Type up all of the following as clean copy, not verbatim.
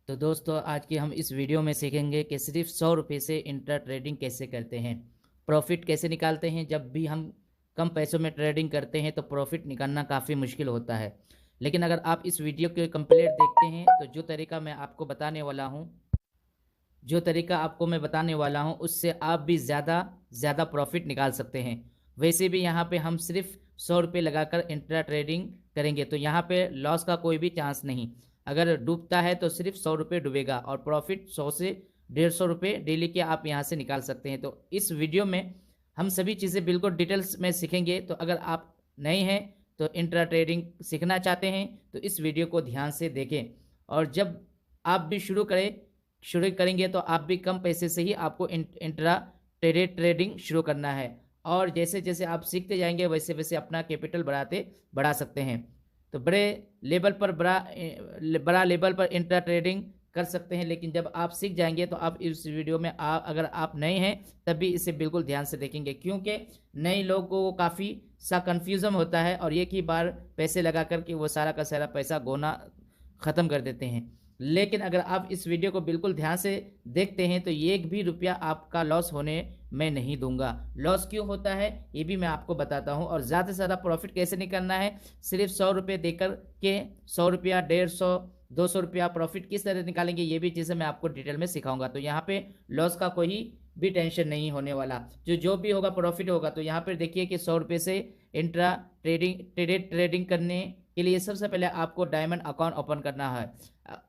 तो दोस्तों आज की हम इस वीडियो में सीखेंगे कि सिर्फ 100 रुपये से इंट्रा ट्रेडिंग कैसे करते हैं, प्रॉफिट कैसे निकालते हैं। जब भी हम कम पैसों में ट्रेडिंग करते हैं तो प्रॉफिट निकालना काफ़ी मुश्किल होता है। लेकिन अगर आप इस वीडियो के कंप्लीट देखते हैं तो जो तरीका आपको मैं बताने वाला हूँ उससे आप भी ज़्यादा प्रॉफिट निकाल सकते हैं। वैसे भी यहाँ पे हम सिर्फ 100 रुपये लगाकर इंट्रा ट्रेडिंग करेंगे तो यहाँ पे लॉस का कोई भी चांस नहीं। अगर डूबता है तो सिर्फ 100 रुपये डूबेगा और प्रॉफिट 100 से 150 रुपये डेली के आप यहाँ से निकाल सकते हैं। तो इस वीडियो में हम सभी चीज़ें बिल्कुल डिटेल्स में सीखेंगे। तो अगर आप नए हैं तो इंट्रा ट्रेडिंग सीखना चाहते हैं तो इस वीडियो को ध्यान से देखें। और जब आप भी शुरू करेंगे तो आप भी कम पैसे से ही आपको इंट्रा ट्रेडिंग शुरू करना है। और जैसे जैसे आप सीखते जाएंगे वैसे वैसे अपना कैपिटल बढ़ा सकते हैं। तो बड़ा लेवल पर इंट्रा ट्रेडिंग कर सकते हैं। लेकिन जब आप सीख जाएंगे तो आप इस वीडियो में अगर आप नए हैं तब भी इसे बिल्कुल ध्यान से देखेंगे, क्योंकि नए लोगों को काफ़ी सा कन्फ्यूज़न होता है और एक ही बार पैसे लगा करके वो सारा का सारा पैसा गोना ख़त्म कर देते हैं। लेकिन अगर आप इस वीडियो को बिल्कुल ध्यान से देखते हैं तो एक भी रुपया आपका लॉस होने मैं नहीं दूंगा। लॉस क्यों होता है ये भी मैं आपको बताता हूं। और ज़्यादा से ज़्यादा प्रॉफिट कैसे निकालना है, सिर्फ 100 रुपये देकर के 100 रुपया 150 200 रुपया प्रॉफिट किस तरह निकालेंगे ये भी चीज़ें मैं आपको डिटेल में सिखाऊंगा। तो यहाँ पे लॉस का कोई भी टेंशन नहीं होने वाला, जो भी होगा प्रॉफिट होगा। तो यहाँ पर देखिए कि 100 रुपये से इंट्रा ट्रेडिंग करने के लिए सबसे पहले आपको डायमंड अकाउंट ओपन करना है।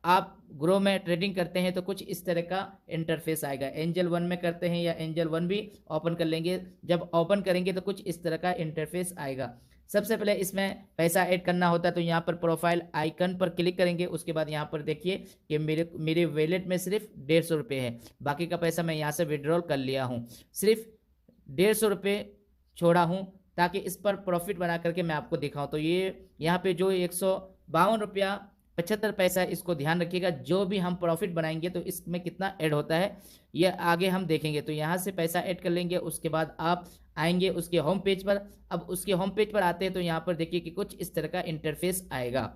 आप ग्रो में ट्रेडिंग करते हैं तो कुछ इस तरह का इंटरफेस आएगा। एंजल वन में करते हैं या एंजल वन भी ओपन कर लेंगे, जब ओपन करेंगे तो कुछ इस तरह का इंटरफेस आएगा। सबसे पहले इसमें पैसा ऐड करना होता है तो यहाँ पर प्रोफाइल आइकन पर क्लिक करेंगे। उसके बाद यहाँ पर देखिए कि मेरे वॉलेट में सिर्फ 150 रुपये है, बाकी का पैसा मैं यहाँ से विड्रॉल कर लिया हूँ। सिर्फ 150 रुपये छोड़ा हूँ ताकि इस पर प्रॉफिट बना करके मैं आपको दिखाऊं। तो ये यहाँ पे जो 152 रुपया 75 पैसा, इसको ध्यान रखिएगा। जो भी हम प्रॉफिट बनाएंगे तो इसमें कितना ऐड होता है ये आगे हम देखेंगे। तो यहाँ से पैसा ऐड कर लेंगे। उसके बाद आप आएंगे उसके होम पेज पर। अब उसके होम पेज पर आते हैं तो यहाँ पर देखिए कि कुछ इस तरह का इंटरफेस आएगा।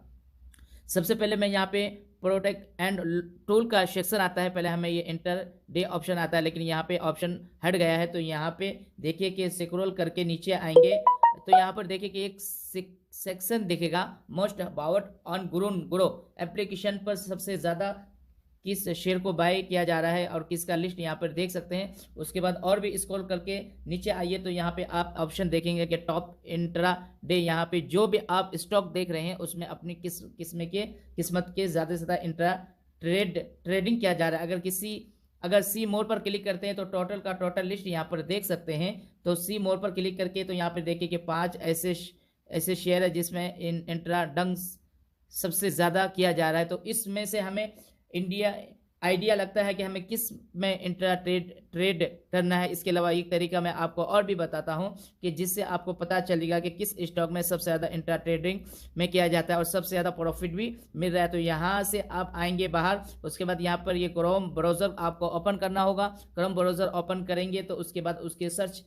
सबसे पहले मैं यहाँ पे प्रोटेक्ट एंड टूल का सेक्शन आता है, पहले हमें ये इंटर डे ऑप्शन आता है, लेकिन यहाँ पे ऑप्शन हट गया है। तो यहाँ पे देखिए कि स्क्रॉल करके नीचे आएंगे तो यहाँ पर देखिए कि एक सेक्शन दिखेगा most about on grow application पर सबसे ज़्यादा किस शेयर को बाय किया जा रहा है और किसका लिस्ट यहाँ पर देख सकते हैं। उसके बाद और भी स्क्रॉल करके नीचे आइए तो यहाँ पे आप ऑप्शन देखेंगे कि टॉप इंट्रा डे। यहाँ पे जो भी आप स्टॉक देख रहे हैं उसमें अपनी किस्मत के ज़्यादा से ज़्यादा इंट्रा ट्रेडिंग किया जा रहा है। अगर सी मोर पर क्लिक करते हैं तो टोटल लिस्ट यहाँ पर देख सकते हैं। तो सी मोर पर क्लिक करके तो यहाँ पर देखिए कि 5 ऐसे शेयर है जिसमें इंट्रा डंग सबसे ज़्यादा किया जा रहा है। तो इसमें से हमें आइडिया लगता है कि हमें किस में इंट्रा ट्रेड करना है। इसके अलावा एक तरीका मैं आपको और भी बताता हूं कि जिससे आपको पता चलेगा कि किस स्टॉक में सबसे ज़्यादा इंट्रा ट्रेडिंग में किया जाता है और सबसे ज़्यादा प्रॉफिट भी मिल रहा है। तो यहाँ से आप आएंगे बाहर। उसके बाद यहाँ पर ये क्रोम ब्राउज़र आपको ओपन करना होगा। क्रोम ब्राउज़र ओपन करेंगे तो उसके बाद उसके सर्च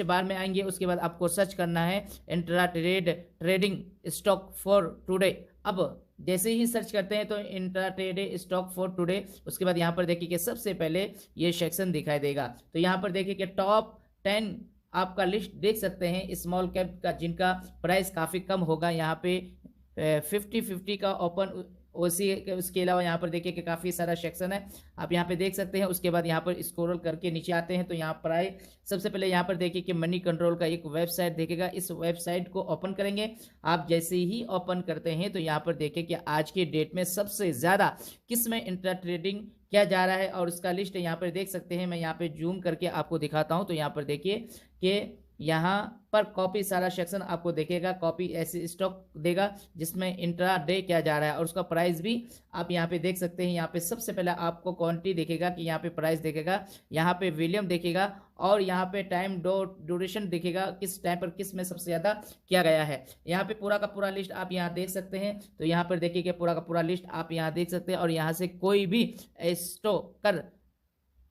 बार में आएंगे। उसके बाद आपको सर्च करना है intra trading stock for today. अब जैसे ही सर्च करते हैं तो intra trade stock for today, उसके बाद यहाँ पर देखिए कि सबसे पहले ये सेक्शन दिखाई देगा। तो यहाँ पर देखिए कि टॉप 10 आपका लिस्ट देख सकते हैं स्मॉल कैप का, जिनका प्राइस काफ़ी कम होगा। यहाँ पे 50-50 का ओपन उसके अलावा यहाँ पर देखिए कि काफ़ी सारा सेक्शन है, आप यहाँ पे देख सकते हैं। उसके बाद यहाँ पर स्क्रॉल करके नीचे आते हैं तो यहाँ पर आए सबसे पहले यहाँ पर देखिए कि मनी कंट्रोल का एक वेबसाइट देखेगा। इस वेबसाइट को ओपन करेंगे। आप जैसे ही ओपन करते हैं तो यहाँ पर देखिए कि आज के डेट में सबसे ज़्यादा किस में इंट्रा ट्रेडिंग किया जा रहा है और उसका लिस्ट यहाँ पर देख सकते हैं। मैं यहाँ पे जूम करके आपको दिखाता हूँ। तो यहाँ पर देखिए कि यहाँ पर कॉपी सारा सेक्शन आपको देखेगा। कॉपी ऐसे स्टॉक देगा जिसमें इंट्रा डे किया जा रहा है और उसका प्राइस भी आप यहाँ पे देख सकते हैं। यहाँ पे सबसे पहले आपको क्वांटिटी देखेगा कि यहाँ पे प्राइस देखेगा, यहाँ पे वॉल्यूम देखेगा और यहाँ पे टाइम ड्यूरेशन देखेगा, किस टाइम पर किस में सबसे ज़्यादा किया गया है। यहाँ पे पूरा का पूरा लिस्ट आप यहाँ देख सकते हैं। तो यहाँ पर देखिए कि पूरा का पूरा लिस्ट आप यहाँ देख सकते हैं और यहाँ से कोई भी स्टॉक कर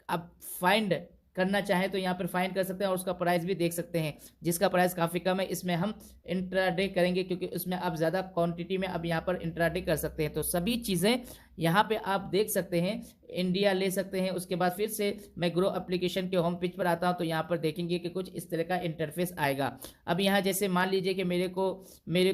आप फाइंड करना चाहें तो यहाँ पर फाइंड कर सकते हैं और उसका प्राइस भी देख सकते हैं, जिसका प्राइस काफ़ी कम है। इसमें हम इंट्राडे करेंगे क्योंकि उसमें आप ज़्यादा क्वांटिटी में अब यहाँ पर इंट्राडे कर सकते हैं। तो सभी चीज़ें यहाँ पे आप देख सकते हैं। इंडिया ले सकते हैं। उसके बाद फिर से मैं ग्रो एप्लीकेशन के होम पेज पर आता हूँ तो यहाँ पर देखेंगे कि कुछ इस तरह का इंटरफेस आएगा। अब यहाँ जैसे मान लीजिए कि मेरे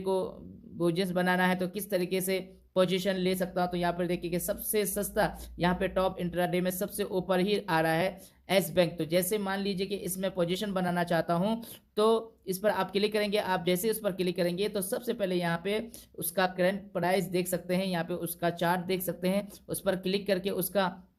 को बिजनेस बनाना है तो किस तरीके से पोजीशन ले सकता हूँ। तो यहाँ पर देखिए कि सबसे सस्ता यहाँ पे टॉप इंट्राडे में सबसे ऊपर ही आ रहा है एस बैंक। तो जैसे मान लीजिए कि इसमें पोजीशन बनाना चाहता हूँ तो इस पर आप क्लिक करेंगे। आप जैसे उस पर क्लिक करेंगे तो सबसे पहले यहाँ पे उसका करंट प्राइस देख सकते हैं, यहाँ पे उसका चार्ट देख सकते हैं। उस पर क्लिक करके उसका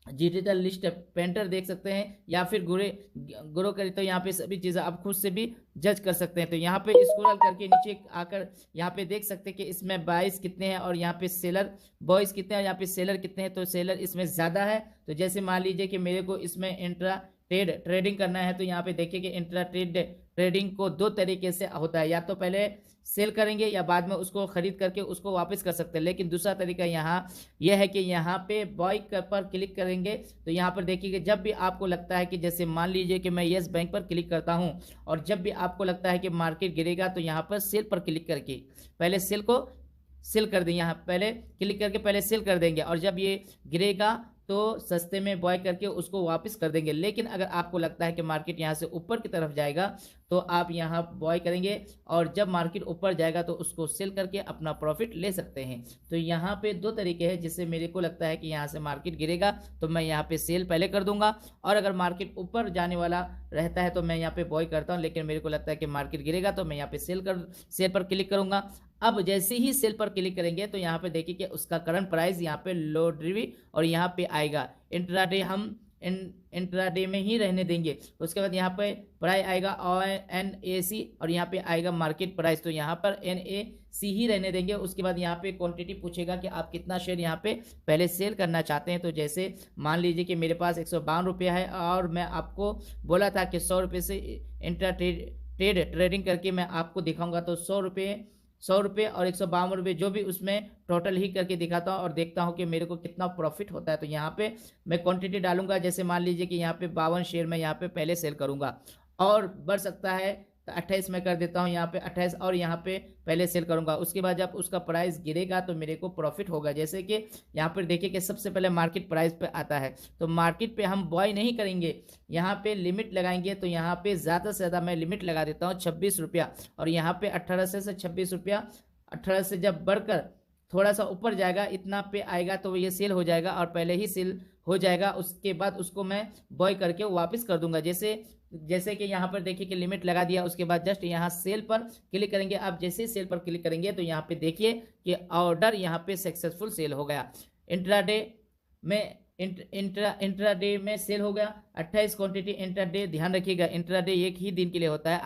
डिजिटल लिस्ट पेंटर देख सकते हैं या फिर ग्रो करें तो यहाँ पे सभी चीज़ें आप खुद से भी जज कर सकते हैं। तो यहाँ पे स्क्रॉल करके नीचे आकर यहाँ पे देख सकते हैं कि इसमें बाइस कितने हैं और यहाँ पे सेलर बॉयज़ कितने हैं और यहाँ पे सेलर कितने हैं। तो सेलर इसमें ज़्यादा है। तो जैसे मान लीजिए कि मेरे को इसमें ट्रेडिंग करना है तो यहाँ पे देखिए कि इंट्रा ट्रेडिंग को दो तरीके से होता है, या तो पहले सेल करेंगे या बाद में उसको खरीद करके उसको वापस कर सकते हैं। लेकिन दूसरा तरीका यहाँ यह है कि यहाँ पे बाय पर क्लिक करेंगे तो यहाँ पर देखिए कि जब भी आपको लगता है कि जैसे मान लीजिए कि मैं येस बैंक पर क्लिक करता हूँ और जब भी आपको लगता है कि मार्केट गिरेगा तो यहाँ पर सेल पर क्लिक करके पहले सेल को सेल कर देंगे। यहाँ पहले क्लिक करके पहले सेल कर देंगे और जब ये गिरेगा तो सस्ते में बॉय करके उसको वापस कर देंगे। लेकिन अगर आपको लगता है कि मार्केट यहाँ से ऊपर की तरफ जाएगा तो आप यहाँ बॉय करेंगे और जब मार्केट ऊपर जाएगा तो उसको सेल करके अपना प्रॉफिट ले सकते हैं। तो यहाँ पे दो तरीके हैं, जिससे मेरे को लगता है कि यहाँ से मार्केट गिरेगा तो मैं यहाँ पे सेल पहले कर दूंगा और अगर मार्केट ऊपर जाने वाला रहता है तो मैं यहाँ पे बॉय करता हूँ। लेकिन मेरे को लगता है कि मार्केट गिरेगा तो मैं यहाँ पे सेल पर क्लिक करूंगा। अब जैसे ही सेल पर क्लिक करेंगे तो यहाँ पे देखिए कि उसका करंट प्राइस यहाँ पे लो ड्रिवी और यहाँ पे आएगा। इंट्राडे हम इंट्राडे में ही रहने देंगे। उसके बाद यहाँ पे प्राइस आएगा और NAC और यहाँ पे आएगा मार्केट प्राइस। तो यहाँ पर NAC ही रहने देंगे। उसके बाद यहाँ पे क्वांटिटी पूछेगा कि आप कितना शेयर यहाँ पे पहले सेल करना चाहते हैं। तो जैसे मान लीजिए कि मेरे पास 152 रुपया है और मैं आपको बोला था कि 100 रुपये से इंट्रा ट्रेडिंग करके मैं आपको दिखाऊंगा। तो 100 रुपये और 152 रुपये जो भी उसमें टोटल ही करके दिखाता हूँ और देखता हूँ कि मेरे को कितना प्रॉफिट होता है। तो यहाँ पे मैं क्वांटिटी डालूंगा। जैसे मान लीजिए कि यहाँ पे 52 शेयर मैं यहाँ पे पहले सेल करूँगा और बढ़ सकता है तो 28 में कर देता हूँ, यहाँ पे 28 और यहाँ पे पहले सेल करूँगा। उसके बाद जब उसका प्राइस गिरेगा तो मेरे को प्रॉफिट होगा। जैसे कि यहाँ पर देखिए कि सबसे पहले मार्केट प्राइस पे आता है तो मार्केट पे हम बॉय नहीं करेंगे, यहाँ पे लिमिट लगाएंगे। तो यहाँ पे ज़्यादा से ज़्यादा मैं लिमिट लगा देता हूँ 26 रुपया और यहाँ पे 18 से 26 रुपया। 18 से जब बढ़कर थोड़ा सा ऊपर जाएगा इतना पे आएगा तो ये सेल हो जाएगा और पहले ही सेल हो जाएगा। उसके बाद उसको मैं बॉय करके वापस कर दूंगा। जैसे कि यहाँ पर देखिए कि लिमिट लगा दिया। उसके बाद जस्ट यहाँ सेल पर क्लिक करेंगे। आप जैसे ही सेल पर क्लिक करेंगे तो यहाँ पे देखिए कि ऑर्डर यहाँ पे सक्सेसफुल सेल हो गया। इंट्राडे में सेल हो गया 28 क्वांटिटी। इंट्राडे ध्यान रखिएगा, इंट्राडे एक ही दिन के लिए होता है।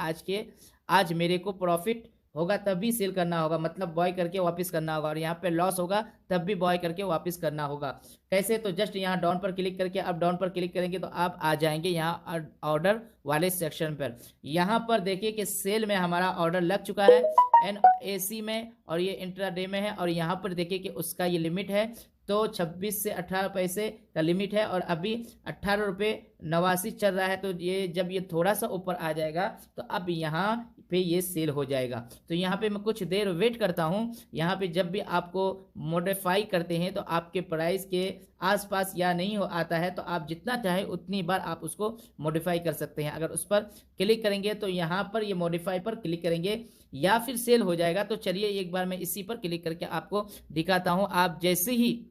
आज मेरे को प्रॉफिट होगा तभी सेल करना होगा, मतलब बॉय करके वापस करना होगा और यहाँ पे लॉस होगा तब भी बॉय करके वापस करना होगा। कैसे? तो जस्ट यहाँ डाउन पर क्लिक करके आप डाउन पर क्लिक करेंगे तो आप आ जाएंगे यहाँ ऑर्डर वाले सेक्शन पर। यहाँ पर देखिए कि सेल में हमारा ऑर्डर लग चुका है NAC में और ये इंट्राडे में है और यहाँ पर देखिए कि उसका ये लिमिट है तो 26 से 18 पैसे का लिमिट है और अभी 18 रुपये 89 चल रहा है। तो ये जब ये थोड़ा सा ऊपर आ जाएगा तो अब यहाँ पे ये सेल हो जाएगा। तो यहाँ पे मैं कुछ देर वेट करता हूँ। यहाँ पे जब भी आपको मॉडिफाई करते हैं तो आपके प्राइस के आसपास या नहीं हो आता है तो आप जितना चाहे उतनी बार आप उसको मॉडिफाई कर सकते हैं। अगर उस पर क्लिक करेंगे तो यहाँ पर ये मॉडिफाई पर क्लिक करेंगे या फिर सेल हो जाएगा। तो चलिए एक बार मैं इसी पर क्लिक करके आपको दिखाता हूँ। आप जैसे ही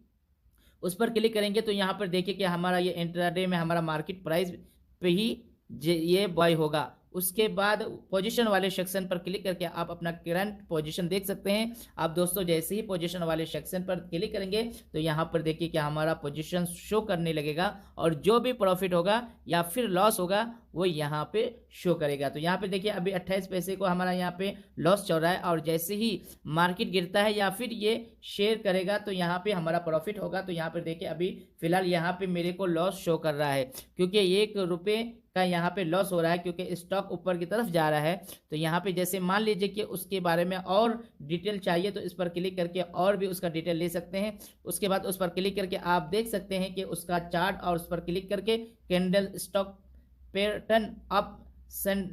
उस पर क्लिक करेंगे तो यहाँ पर देखिए कि हमारा ये इंट्राडे में हमारा मार्केट प्राइस पे ही ये बॉय होगा। उसके बाद पोजीशन वाले सेक्शन पर क्लिक करके आप अपना करंट पोजीशन देख सकते हैं। आप दोस्तों जैसे ही पोजीशन वाले सेक्शन पर क्लिक करेंगे तो यहाँ पर देखिए कि हमारा पोजीशन शो करने लगेगा और जो भी प्रॉफिट होगा या फिर लॉस होगा वो यहाँ पे शो करेगा। तो यहाँ पे देखिए अभी 28 पैसे को हमारा यहाँ पे लॉस चल रहा है और जैसे ही मार्केट गिरता है या फिर ये शेयर करेगा तो यहाँ पे हमारा प्रॉफिट होगा। तो यहाँ पर देखिए अभी फिलहाल यहाँ पे मेरे को लॉस शो कर रहा है क्योंकि 1 रुपये का यहाँ पे लॉस हो रहा है क्योंकि स्टॉक ऊपर की तरफ जा रहा है। तो यहाँ पे जैसे मान लीजिए कि उसके बारे में और डिटेल चाहिए तो इस पर क्लिक करके और भी उसका डिटेल ले सकते हैं। उसके बाद उस पर क्लिक करके आप देख सकते हैं कि उसका चार्ट और उस पर क्लिक करके कैंडल स्टॉक पैटर्न आप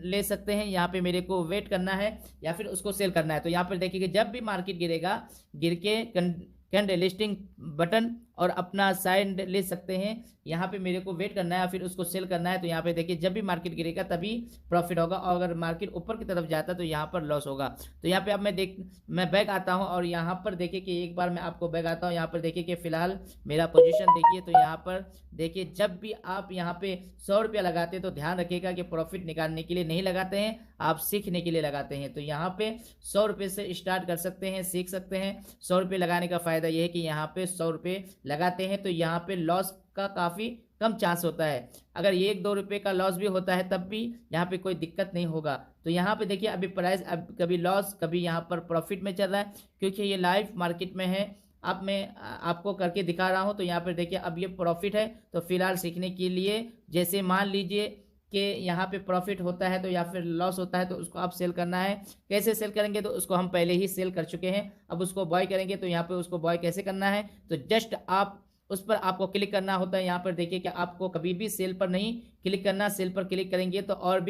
ले सकते हैं। यहाँ पे मेरे को वेट करना है या फिर उसको सेल करना है। तो यहाँ पर देखिए कि जब भी मार्केट गिरेगा, गिर के कैंडल लिस्टिंग बटन और अपना साइड ले सकते हैं। यहाँ पे मेरे को वेट करना है फिर उसको सेल करना है। तो यहाँ पे देखिए जब भी मार्केट गिरेगा तभी प्रॉफिट होगा, और अगर मार्केट ऊपर की तरफ जाता है तो यहाँ पर लॉस होगा। तो यहाँ पे अब मैं बैक आता हूँ और यहाँ पर देखिए कि एक बार मैं आपको बैक आता हूँ। यहाँ पर देखिए कि फिलहाल मेरा पोजीशन देखिए। तो यहाँ पर देखिए जब भी आप यहाँ पे 100 रुपया लगाते हैं तो ध्यान रखिएगा कि प्रॉफिट निकालने के लिए नहीं लगाते हैं, आप सीखने के लिए लगाते हैं। तो यहाँ पे 100 रुपये से स्टार्ट कर सकते हैं, सीख सकते हैं। 100 रुपये लगाने का फायदा यह है कि यहाँ पे 100 रुपये लगाते हैं तो यहाँ पे लॉस का काफ़ी कम चांस होता है। अगर 1-2 रुपये का लॉस भी होता है तब भी यहाँ पे कोई दिक्कत नहीं होगा। तो यहाँ पे देखिए अभी प्राइस अब कभी लॉस कभी यहाँ पर प्रॉफिट में चल रहा है, क्योंकि ये लाइव मार्केट में है। अब मैं आपको करके दिखा रहा हूँ। तो यहाँ पर देखिए अब ये प्रॉफिट है। तो फिलहाल सीखने के लिए, जैसे मान लीजिए कि यहाँ पे प्रॉफिट होता है तो या फिर लॉस होता है तो उसको आप सेल करना है। कैसे सेल करेंगे, तो उसको हम पहले ही सेल कर चुके हैं, अब उसको बाय करेंगे। तो यहाँ पे उसको बाय कैसे करना है, तो जस्ट आप उस पर आपको क्लिक करना होता है। यहाँ पर देखिए कि आपको कभी भी सेल पर नहीं क्लिक करना, सेल पर क्लिक करेंगे तो और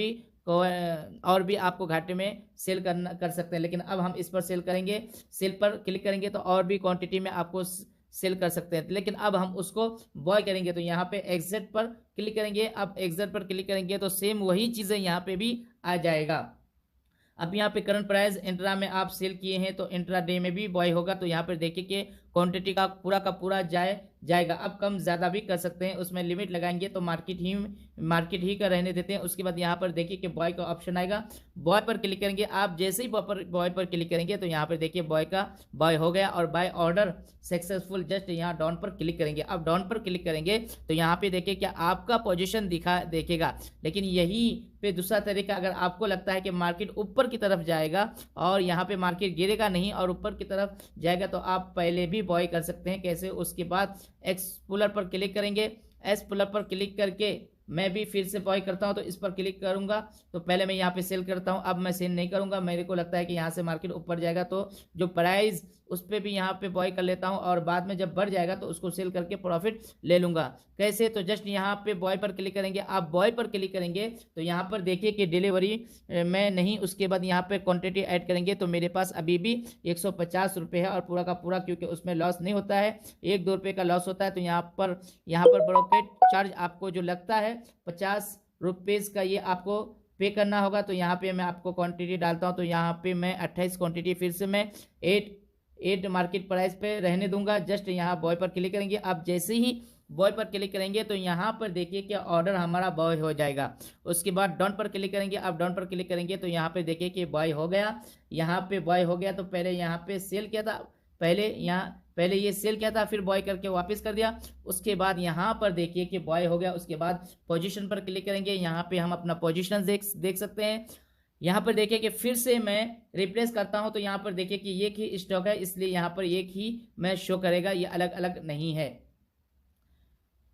भी आपको घाटे में सेल कर सकते हैं। लेकिन अब हम इस पर सेल करेंगे, सेल पर क्लिक करेंगे तो और भी क्वांटिटी में आपको सेल कर सकते हैं। लेकिन अब हम उसको बॉय करेंगे तो यहाँ पे एग्जिट पर क्लिक करेंगे। अब एग्जिट पर क्लिक करेंगे तो सेम वही चीज़ें यहाँ पे भी आ जाएगा। अब यहाँ पे करंट प्राइस इंट्रा में आप सेल किए हैं तो इंट्रा डे में भी बॉय होगा। तो यहाँ पर देखिए कि क्वांटिटी का पूरा जाएगा। अब कम ज़्यादा भी कर सकते हैं, उसमें लिमिट लगाएंगे तो मार्केट ही का रहने देते हैं। उसके बाद यहाँ पर देखिए कि बॉय का ऑप्शन आएगा, बॉय पर क्लिक करेंगे। आप जैसे ही बॉय पर क्लिक करेंगे तो यहाँ पर देखिए बॉय हो गया और बाय ऑर्डर सक्सेसफुल। जस्ट यहाँ डाउन पर क्लिक करेंगे। अब डाउन पर क्लिक करेंगे तो यहाँ पे देखिए कि आपका पोजीशन देखेगा। लेकिन यही पे दूसरा तरीका, अगर आपको लगता है कि मार्केट ऊपर की तरफ जाएगा और यहाँ पे मार्केट गिरेगा नहीं और ऊपर की तरफ जाएगा, तो आप पहले भी बॉय कर सकते हैं। कैसे, उसके बाद एक्सप्लोरर पर क्लिक करेंगे। एक्सप्लोरर पर क्लिक करके मैं भी फिर से बॉय करता हूं तो इस पर क्लिक करूंगा। तो पहले मैं यहाँ पे सेल करता हूं, अब मैं सेल नहीं करूंगा। मेरे को लगता है कि यहाँ से मार्केट ऊपर जाएगा तो जो प्राइस उस पर भी यहाँ पे बॉय कर लेता हूं और बाद में जब बढ़ जाएगा तो उसको सेल करके प्रॉफिट ले लूंगा। कैसे, तो जस्ट यहाँ पे बॉय पर क्लिक करेंगे। आप बॉय पर क्लिक करेंगे तो यहाँ पर देखिए कि डिलीवरी में नहीं, उसके बाद यहाँ पे क्वांटिटी ऐड करेंगे तो मेरे पास अभी भी 150 रुपये है और पूरा का पूरा, क्योंकि उसमें लॉस नहीं होता है, 1-2 रुपये का लॉस होता है। तो यहाँ पर ब्रोकेट चार्ज आपको जो लगता है 50 रुपीज़ का, ये आपको पे करना होगा। तो यहाँ पे मैं आपको क्वांटिटी डालता हूँ। तो यहाँ पे मैं 28 क्वांटिटी फिर से मैं 8 मार्केट प्राइस पे रहने दूंगा। जस्ट यहाँ बॉय पर क्लिक करेंगे। आप जैसे ही बॉय पर क्लिक करेंगे तो यहाँ पर देखिए कि ऑर्डर हमारा बॉय हो जाएगा। उसके बाद डाउन पर क्लिक करेंगे। आप डाउन पर क्लिक करेंगे तो यहाँ पे देखिए कि बॉय हो गया। यहाँ पे बॉय हो गया तो पहले यहाँ पे सेल किया था, पहले ये सेल किया था, फिर बॉय करके वापस कर दिया। उसके बाद यहाँ पर देखिए कि बॉय हो गया। उसके बाद पोजीशन पर क्लिक करेंगे। यहाँ पे हम अपना पोजीशन देख सकते हैं। यहाँ पर देखिए कि फिर से मैं रिप्लेस करता हूँ तो यहाँ पर देखिए कि एक ही स्टॉक है, इसलिए यहाँ पर एक ही मैं शो करेगा, ये अलग अलग नहीं है।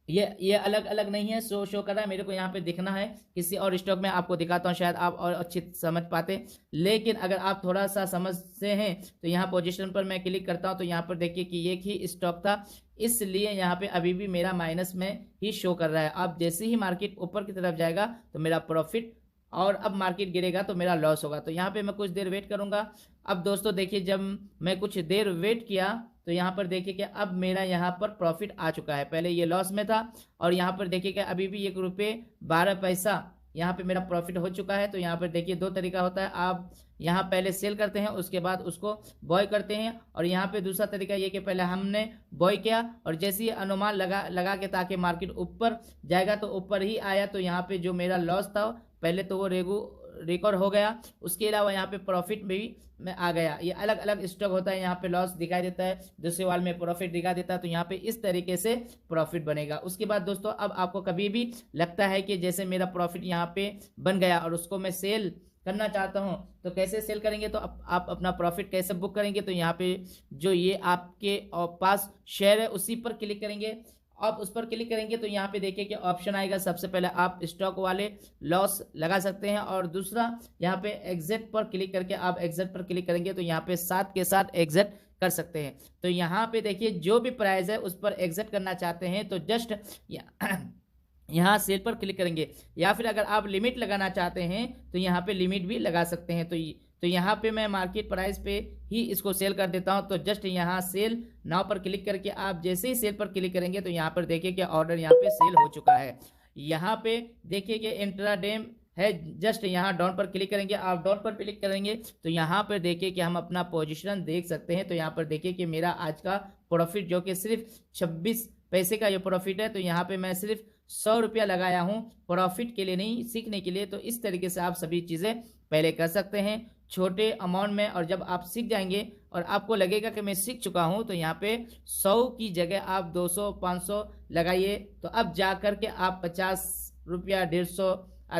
ये अलग अलग नहीं है, शो कर रहा है। मेरे को यहाँ पे दिखना है, किसी और स्टॉक में आपको दिखाता हूँ, शायद आप और अच्छी समझ पाते। लेकिन अगर आप थोड़ा सा समझते हैं तो यहाँ पोजीशन पर मैं क्लिक करता हूँ तो यहाँ पर देखिए कि एक ही स्टॉक था, इसलिए यहाँ पे अभी भी मेरा माइनस में ही शो कर रहा है। अब जैसे ही मार्केट ऊपर की तरफ जाएगा तो मेरा प्रॉफिट, और अब मार्केट गिरेगा तो मेरा लॉस होगा। तो यहाँ पे मैं कुछ देर वेट करूँगा। अब दोस्तों देखिए, जब मैं कुछ देर वेट किया तो यहाँ पर देखिए कि अब मेरा यहाँ पर प्रॉफिट आ चुका है। पहले ये लॉस में था और यहाँ पर देखिए कि अभी भी 1 रुपये 12 पैसा यहाँ पे मेरा प्रॉफिट हो चुका है। तो यहाँ पर देखिए 2 तरीका होता है, आप यहाँ पहले सेल करते हैं उसके बाद उसको बॉय करते हैं, और यहाँ पे दूसरा तरीका ये कि पहले हमने बॉय किया और जैसे ही अनुमान लगा के ताकि मार्केट ऊपर जाएगा तो ऊपर ही आया, तो यहाँ पे जो मेरा लॉस था पहले तो वो रिकॉर्ड हो गया। उसके अलावा यहाँ पे प्रॉफिट भी में आ गया। ये अलग अलग स्टॉक होता है, यहाँ पे लॉस दिखाई देता है, दूसरे वाल में प्रॉफिट दिखा देता है। तो यहाँ पे इस तरीके से प्रॉफिट बनेगा। उसके बाद दोस्तों, अब आपको कभी भी लगता है कि जैसे मेरा प्रॉफिट यहाँ पे बन गया और उसको मैं सेल करना चाहता हूँ, तो कैसे सेल करेंगे, तो आप अपना प्रॉफिट कैसे बुक करेंगे, तो यहाँ पे जो ये आपके पास शेयर है उसी पर क्लिक करेंगे। आप उस पर क्लिक करेंगे तो यहाँ पे देखिए कि ऑप्शन आएगा। सबसे पहले आप स्टॉक वाले लॉस लगा सकते हैं, और दूसरा यहाँ पे एग्जिट पर क्लिक करके आप एग्जिट पर क्लिक करेंगे तो यहाँ पे साथ के साथ एग्जिट कर सकते हैं। तो यहाँ पे देखिए जो भी प्राइस है उस पर एग्जिट करना चाहते हैं तो जस्ट यहाँ सेल पर क्लिक करेंगे, या फिर अगर आप लिमिट लगाना चाहते हैं तो यहाँ पे लिमिट भी लगा सकते हैं। तो यहाँ पे मैं मार्केट प्राइस पे ही इसको सेल कर देता हूँ। तो जस्ट यहाँ सेल नाउ पर क्लिक करके आप जैसे ही सेल पर क्लिक करेंगे तो यहाँ पर देखिए कि ऑर्डर यहाँ पे सेल हो चुका है। यहाँ पे देखिए कि इंट्राडे है, जस्ट यहाँ डाउन पर क्लिक करेंगे। आप डाउन पर क्लिक करेंगे तो यहाँ पर देखिए कि हम अपना पोजीशन देख सकते हैं। तो यहाँ पर देखिए कि मेरा आज का प्रॉफिट जो कि सिर्फ 26 पैसे का ये प्रॉफिट है। तो यहाँ पे मैं सिर्फ 100 रुपया लगाया हूँ प्रॉफिट के लिए, नहीं सीखने के लिए। तो इस तरीके से आप सभी चीज़ें पहले कर सकते हैं छोटे अमाउंट में, और जब आप सीख जाएंगे और आपको लगेगा कि मैं सीख चुका हूँ तो यहाँ पे 100 की जगह आप 200 500 लगाइए। तो अब जा कर के आप 50 रुपया 150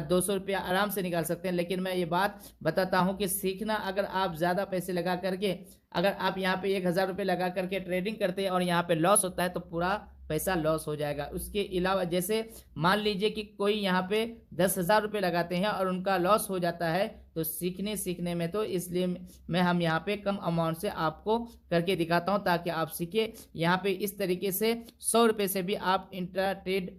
200 रुपया आराम से निकाल सकते हैं। लेकिन मैं ये बात बताता हूँ कि सीखना, अगर आप ज़्यादा पैसे लगा करके, अगर आप यहाँ पे 1000 रुपये लगा करके ट्रेडिंग करते हैं और यहाँ पे लॉस होता है तो पूरा पैसा लॉस हो जाएगा। उसके अलावा जैसे मान लीजिए कि कोई यहाँ पे 10,000 रुपये लगाते हैं और उनका लॉस हो जाता है, तो सीखने में तो इसलिए मैं हम यहाँ पे कम अमाउंट से आपको करके दिखाता हूँ ताकि आप सीखिए। यहाँ पे इस तरीके से 100 रुपये से भी आप इंट्रा ट्रेड